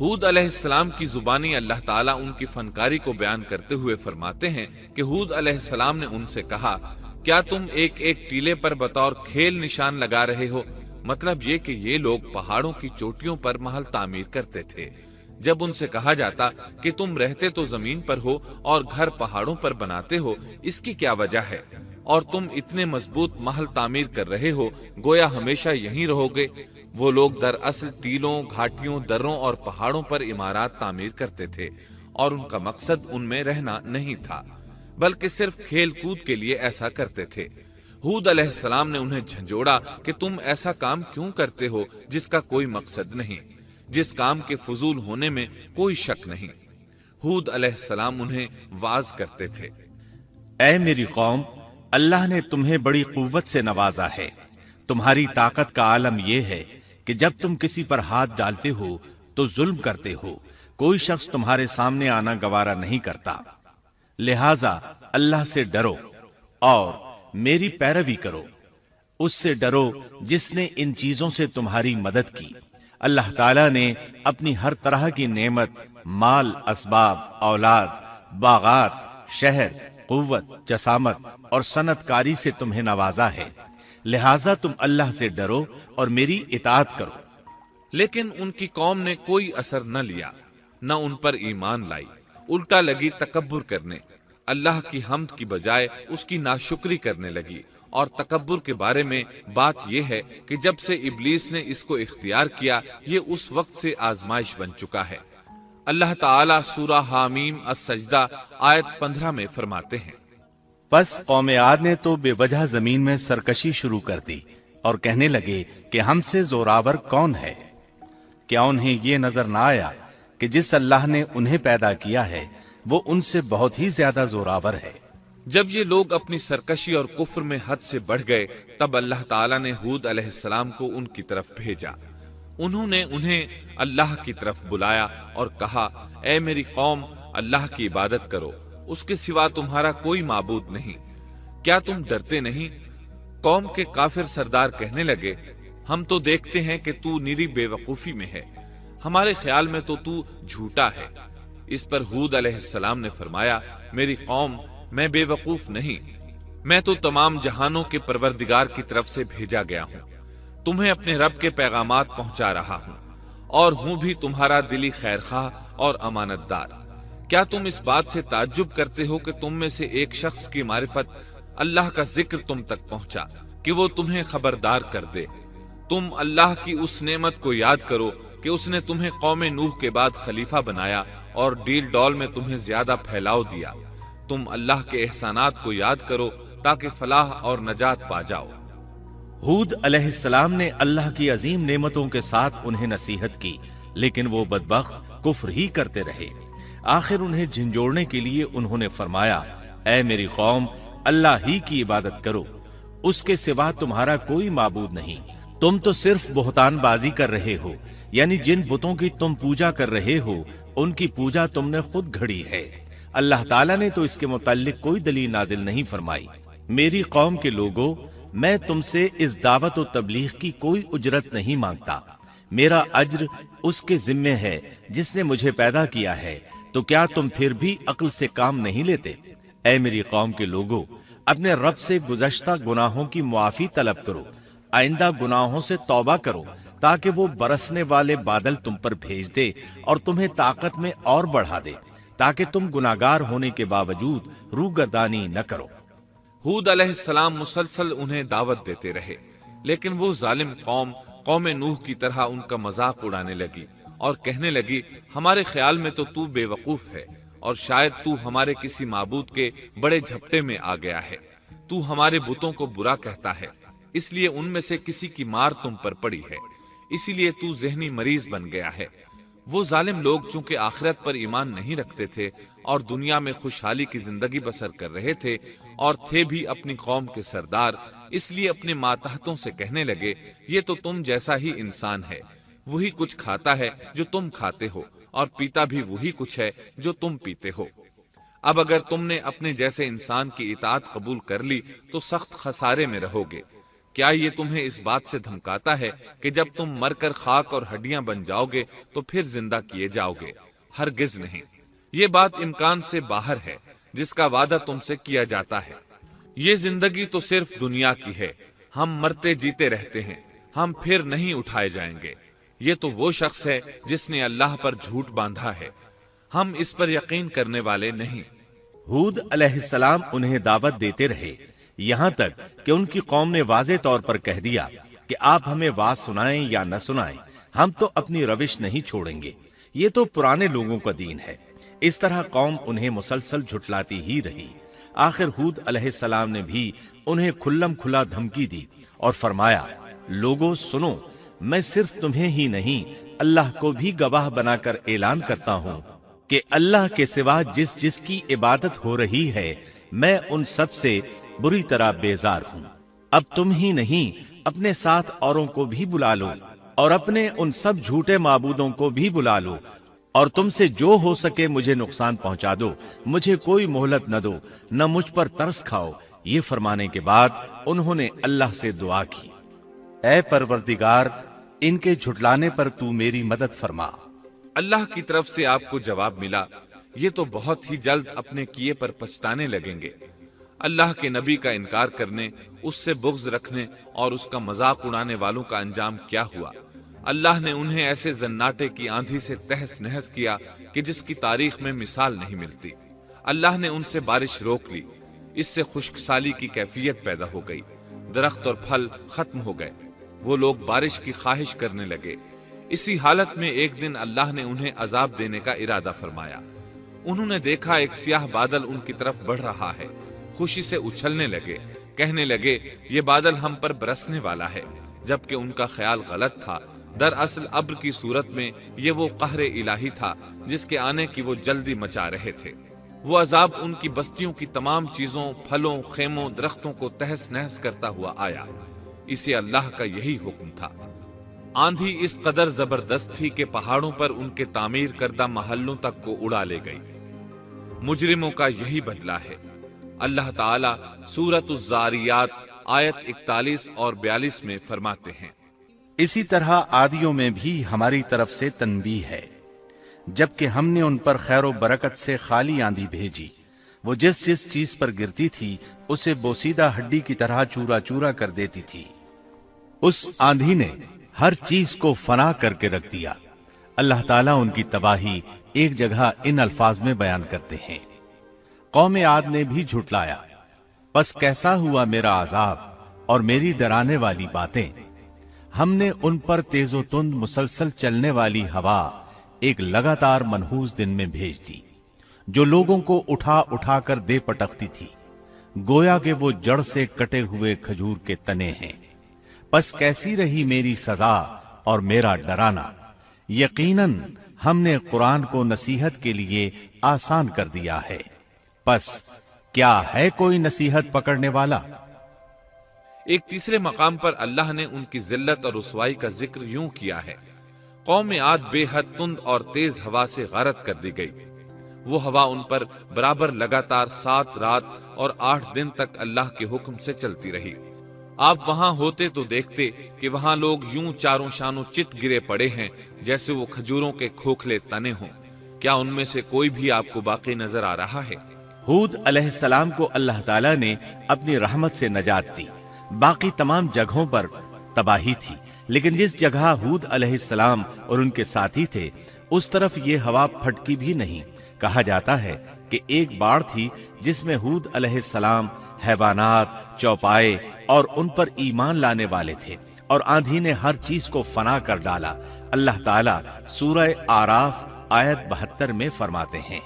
ہود علیہ السلام کی زبانی اللہ تعالیٰ ان کی فنکاری کو بیان کرتے ہوئے فرماتے ہیں کہ ہود علیہ السلام نے ان سے کہا، کیا تم ایک ایک ٹیلے پر بطور کھیل نشان لگا رہے ہو؟ مطلب یہ کہ یہ لوگ پہاڑوں کی چوٹیوں پر محل تعمیر کرتے تھے۔ جب ان سے کہا جاتا کہ تم رہتے تو زمین پر ہو اور گھر پہاڑوں پر بناتے ہو، اس کی کیا وجہ ہے؟ اور تم اتنے مضبوط محل تعمیر کر رہے ہو، گویا ہمیشہ یہیں رہو گے۔ وہ لوگ دراصل ٹیلوں، گھاٹیوں، دروں اور پہاڑوں پر عمارات تعمیر کرتے تھے، اور ان کا مقصد ان میں رہنا نہیں تھا، بلکہ صرف کھیل کود کے لیے ایسا کرتے تھے۔ ہود علیہ السلام نے انہیں جھنجھوڑا کہ تم ایسا کام کیوں کرتے ہو جس کا کوئی مقصد نہیں، جس کام کے فضول ہونے میں کوئی شک نہیں۔ ہود علیہ السلام انہیں واعظ کرتے تھے، اے میری قوم، اللہ نے تمہیں بڑی قوت سے نوازا ہے۔ تمہاری طاقت کا عالم یہ ہے کہ جب تم کسی پر ہاتھ ڈالتے ہو تو ظلم کرتے ہو، کوئی شخص تمہارے سامنے آنا گوارا نہیں کرتا۔ لہذا اللہ سے ڈرو اور میری پیروی کرو، اس سے ڈرو جس نے ان چیزوں سے تمہاری مدد کی۔ اللہ تعالیٰ نے اپنی ہر طرح کی نعمت، مال، اسباب، اولاد، باغات، شہر، قوت، جسامت اور صنعت کاری سے تمہیں نوازا ہے، لہذا تم اللہ سے ڈرو اور میری اطاعت کرو۔ لیکن ان کی قوم نے کوئی اثر نہ لیا، نہ ان پر ایمان لائی، الٹا لگی تکبر کرنے، اللہ کی حمد کی بجائے اس کی ناشکری کرنے لگی۔ اور تکبر کے بارے میں بات یہ ہے کہ جب سے ابلیس نے اس کو اختیار کیا، یہ اس وقت سے آزمائش بن چکا ہے۔ اللہ تعالیٰ سورہ حامیم السجدہ آیت 15 میں فرماتے ہیں، پس قوم عاد نے تو بے وجہ زمین میں سرکشی شروع کر دی اور کہنے لگے کہ ہم سے زوراور کون ہے؟ کیا انہیں یہ نظر نہ آیا کہ جس اللہ نے انہیں پیدا کیا ہے وہ ان سے بہت ہی زیادہ زوراور ہے؟ جب یہ لوگ اپنی سرکشی اور کفر میں حد سے بڑھ گئے، تب اللہ تعالیٰ نے ہود علیہ السلام کو ان کی طرف بھیجا۔ انہوں نے انہیں اللہ کی طرف بلایا اور کہا، اے میری قوم، اللہ کی عبادت کرو، اس کے سوا تمہارا کوئی معبود نہیں۔ کیا تم ڈرتے نہیں؟ قوم کے کافر سردار کہنے لگے، ہم تو دیکھتے ہیں کہ تو نری بے وقوفی میں ہے، ہمارے خیال میں تو جھوٹا ہے۔ اس پر ہود علیہ السلام نے فرمایا، میری قوم، میں بے وقوف نہیں، میں تو تمام جہانوں کے پروردگار کی طرف سے بھیجا گیا ہوں، تمہیں اپنے رب کے پیغامات پہنچا رہا ہوں، اور ہوں بھی تمہارا دلی خیر خواہ اور امانت دار۔ کیا تم اس بات سے تعجب کرتے ہو کہ تم میں سے ایک شخص کی معرفت، اللہ کا ذکر تم تک پہنچا کہ وہ تمہیں خبردار کر دے؟ تم اللہ کی اس نعمت کو یاد کرو کہ اس نے تمہیں قوم نوح کے بعد خلیفہ بنایا اور ڈیل ڈول میں تمہیں زیادہ پھیلاؤ دیا۔ تم اللہ کے احسانات کو یاد کرو تاکہ فلاح اور نجات پا جاؤ۔ ہود علیہ السلام نے اللہ کی عظیم نعمتوں کے ساتھ انہیں نصیحت کی، لیکن وہ بدبخت کفر ہی کرتے رہے۔ آخر انہیں جھنجھوڑنے کے لیے انہوں نے فرمایا، اے میری قوم، اللہ ہی کی عبادت کرو، اس کے سوا تمہارا کوئی معبود نہیں۔ تم تو صرف بہتان بازی کر رہے ہو، یعنی جن بتوں کی تم پوجا کر رہے ہو ان کی پوجا تم نے خود گھڑی ہے۔ اللہ تعالیٰ نے تو اس کے متعلق کوئی دلیل نازل نہیں فرمائی۔ میری قوم کے لوگوں، میں تم سے اس دعوت و تبلیغ کی کوئی اجرت نہیں مانگتا، میرا اجر اس کے ذمے ہے جس نے مجھے پیدا کیا ہے، تو کیا تم پھر بھی عقل سے کام نہیں لیتے؟ اے میری قوم کے لوگوں، اپنے رب سے گزشتہ گناہوں کی معافی طلب کرو، آئندہ گناہوں سے توبہ کرو، تاکہ وہ برسنے والے بادل تم پر بھیج دے اور تمہیں طاقت میں اور بڑھا دے، تاکہ تم گناہگار ہونے کے باوجود روگردانی نہ کرو۔ ہود علیہ السلام مسلسل انہیں دعوت دیتے رہے، لیکن وہ ظالم قوم نوح کی طرح ان کا مذاق اڑانے لگی اور کہنے لگی، ہمارے خیال میں تو بے وقوف ہے، اور شاید تو ہمارے کسی معبود کے بڑے جھپٹے میں آ گیا ہے، تو ہمارے بتوں کو برا کہتا ہے، اس لیے ان میں سے کسی کی مار تم پر پڑی ہے، اسی لیے تو ذہنی مریض بن گیا ہے۔ وہ ظالم لوگ چونکہ آخرت پر ایمان نہیں رکھتے تھے اور دنیا میں خوشحالی کی زندگی بسر کر رہے تھے، اور تھے بھی اپنی قوم کے سردار، اس لیے اپنے ماتحتوں سے کہنے لگے، یہ تو تم جیسا ہی انسان ہے، وہی کچھ کھاتا ہے جو تم کھاتے ہو، اور پیتا بھی وہی کچھ ہے جو تم پیتے ہو۔ اب اگر تم نے اپنے جیسے انسان کی اطاعت قبول کر لی تو سخت خسارے میں رہو گے۔ کیا یہ تمہیں اس بات سے دھمکاتا ہے کہ جب تم مر کر خاک اور ہڈیاں بن جاؤ گے تو پھر زندہ کیے جاؤ گے؟ ہرگز نہیں، یہ بات امکان سے باہر ہے جس کا وعدہ تم سے کیا جاتا ہے۔ یہ زندگی تو صرف دنیا کی ہے، ہم مرتے جیتے رہتے ہیں، ہم پھر نہیں اٹھائے جائیں گے۔ یہ تو وہ شخص ہے جس نے اللہ پر جھوٹ باندھا ہے، ہم اس پر یقین کرنے والے نہیں۔ ہود علیہ السلام انہیں دعوت دیتے رہے یہاں تک کہ ان کی قوم نے واضح طور پر کہہ دیا کہ آپ ہمیں واز سنائیں یا نہ سنائیں، ہم تو اپنی روش نہیں چھوڑیں گے، یہ تو پرانے لوگوں کا دین ہے۔ اس طرح قوم انہیں مسلسل جھٹلاتی ہی رہی۔ آخر ہود علیہ السلام نے بھی انہیں کھلم کھلا دھمکی دی اور فرمایا، لوگوں سنو، میں صرف تمہیں ہی نہیں اللہ کو بھی گواہ بنا کر اعلان کرتا ہوں کہ اللہ کے سوا جس کی عبادت ہو رہی ہے میں ان سب سے بری طرح بیزار ہوں۔ اب تم ہی نہیں اپنے ساتھ اوروں کو بھی بلا لو اور اپنے ان سب جھوٹے معبودوں کو بھی بلا لو، اور تم سے جو ہو سکے مجھے نقصان پہنچا دو، مجھے کوئی مہلت نہ دو، نہ مجھ پر ترس کھاؤ۔ یہ فرمانے کے بعد انہوں نے اللہ سے دعا کی، اے پروردگار، ان کے جھٹلانے پر تو میری مدد فرما۔ اللہ کی طرف سے آپ کو جواب ملا، یہ تو بہت ہی جلد اپنے کیے پر پچھتانے لگیں گے۔ اللہ کے نبی کا انکار کرنے، اس سے بغض رکھنے اور اس کا مذاق اڑانے والوں کا انجام کیا ہوا؟ اللہ نے انہیں ایسے زناٹے کی آندھی سے تہس نہس کیا کہ جس کی تاریخ میں مثال نہیں ملتی۔ اللہ نے ان سے بارش روک لی، اس سے خشک سالی کی کیفیت پیدا ہو گئی، درخت اور پھل ختم ہو گئے، وہ لوگ بارش کی خواہش کرنے لگے۔ اسی حالت میں ایک دن اللہ نے انہیں عذاب دینے کا ارادہ فرمایا۔ انہوں نے دیکھا ایک سیاہ بادل ان کی طرف بڑھ رہا ہے، خوشی سے اچھلنے لگے، کہنے لگے یہ بادل ہم پر برسنے والا ہے، جبکہ ان کا خیال غلط تھا۔ دراصل ابر کی صورت میں یہ وہ قہر الہی تھا جس کے آنے کی وہ جلدی مچا رہے تھے۔ وہ عذاب ان کی بستیوں کی تمام چیزوں، پھلوں، خیموں، درختوں کو تہس نہس کرتا ہوا آیا۔ اسے اللہ کا یہی حکم تھا۔ آندھی اس قدر زبردست تھی کہ پہاڑوں پر ان کے تعمیر کردہ محلوں تک کو اڑا لے گئی۔ مجرموں کا یہی بدلہ ہے۔ اللہ تعالیٰ سورۃ الزاریات آیت 41 اور 42 میں فرماتے ہیں، اسی طرح عادیوں میں بھی ہماری طرف سے تنبیہ ہے، جبکہ ہم نے ان پر خیر و برکت سے خالی آندھی بھیجی، وہ جس چیز پر گرتی تھی اسے بوسیدہ ہڈی کی طرح چورا چورا کر دیتی تھی۔ اس آندھی نے ہر چیز کو فنا کر کے رکھ دیا۔ اللہ تعالیٰ ان کی تباہی ایک جگہ ان الفاظ میں بیان کرتے ہیں، قوم عاد نے بھی جھٹلایا، پس کیسا ہوا میرا عذاب اور میری ڈرانے والی باتیں۔ ہم نے ان پر تیز و تند مسلسل چلنے والی ہوا ایک لگاتار منحوس دن میں بھیج دی، جو لوگوں کو اٹھا اٹھا کر دے پٹکتی تھی، گویا کہ وہ جڑ سے کٹے ہوئے کھجور کے تنے ہیں۔ پس کیسی رہی میری سزا اور میرا ڈرانا۔ یقیناً ہم نے قرآن کو نصیحت کے لیے آسان کر دیا ہے، پس کیا ہے کوئی نصیحت پکڑنے والا؟ ایک تیسرے مقام پر اللہ نے ان کی ذلت اور رسوائی کا ذکر یوں کیا ہے، قوم عاد بے حد تند اور تیز ہوا سے غارت کر دی گئی۔ وہ ہوا ان پر برابر لگاتار 7 رات اور 8 دن تک اللہ کے حکم سے چلتی رہی۔ آپ وہاں ہوتے تو دیکھتے کہ وہاں لوگ یوں چاروں شانوں چت گرے پڑے ہیں جیسے وہ کھجوروں کے کھوکھلے تنے ہوں۔ کیا ان میں سے کوئی بھی آپ کو باقی نظر آ رہا ہے؟ ہود علیہ السلام کو اللہ تعالیٰ نے اپنی رحمت سے نجات دی۔ باقی تمام جگہوں پر تباہی تھی، لیکن جس جگہ ہود علیہ السلام اور ان کے ساتھی تھے اس طرف یہ ہوا پھٹکی بھی نہیں۔ کہا جاتا ہے کہ ایک باڑ تھی جس میں ہود علیہ السلام، حیوانات، چوپائے اور ان پر ایمان لانے والے تھے، اور آندھی نے ہر چیز کو فنا کر ڈالا۔ اللہ تعالیٰ سورہ آراف آیت 72 میں فرماتے ہیں،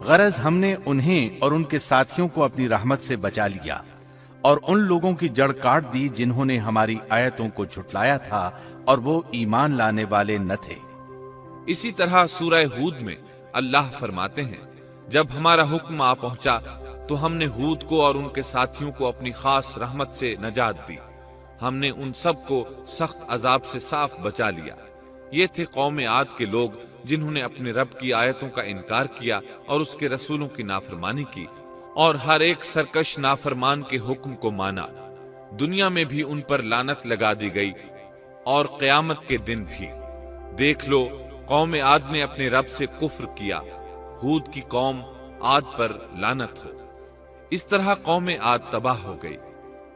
غرض ہم نے انہیں اور ان کے ساتھیوں کو اپنی رحمت سے بچا لیا اور ان لوگوں کی جڑ کاٹ دی جنہوں نے ہماری آیتوں کو جھٹلایا تھا اور وہ ایمان لانے والے نہ تھے۔ اسی طرح سورہ ہود میں اللہ فرماتے ہیں، جب ہمارا حکم آ پہنچا تو ہم نے ہود کو اور ان کے ساتھیوں کو اپنی خاص رحمت سے نجات دی۔ ہم نے ان سب کو سخت عذاب سے صاف بچا لیا۔ یہ تھے قوم عاد کے لوگ جنہوں نے اپنے رب کی آیتوں کا انکار کیا اور اس کے رسولوں کی نافرمانی کی، اور ہر ایک سرکش نافرمان کے حکم کو مانا۔ دنیا میں بھی ان پر لعنت لگا دی گئی اور قیامت کے دن بھی۔ دیکھ لو قوم عاد نے اپنے رب سے کفر کیا، ہود کی قوم عاد پر لعنت ہو۔ اس طرح قوم عاد تباہ ہو گئی۔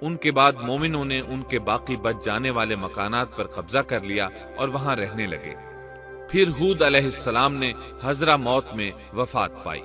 ان کے بعد مومنوں نے ان کے باقی بچ جانے والے مکانات پر قبضہ کر لیا اور وہاں رہنے لگے۔ پھر ہود علیہ السلام نے حضرہ موت میں وفات پائی۔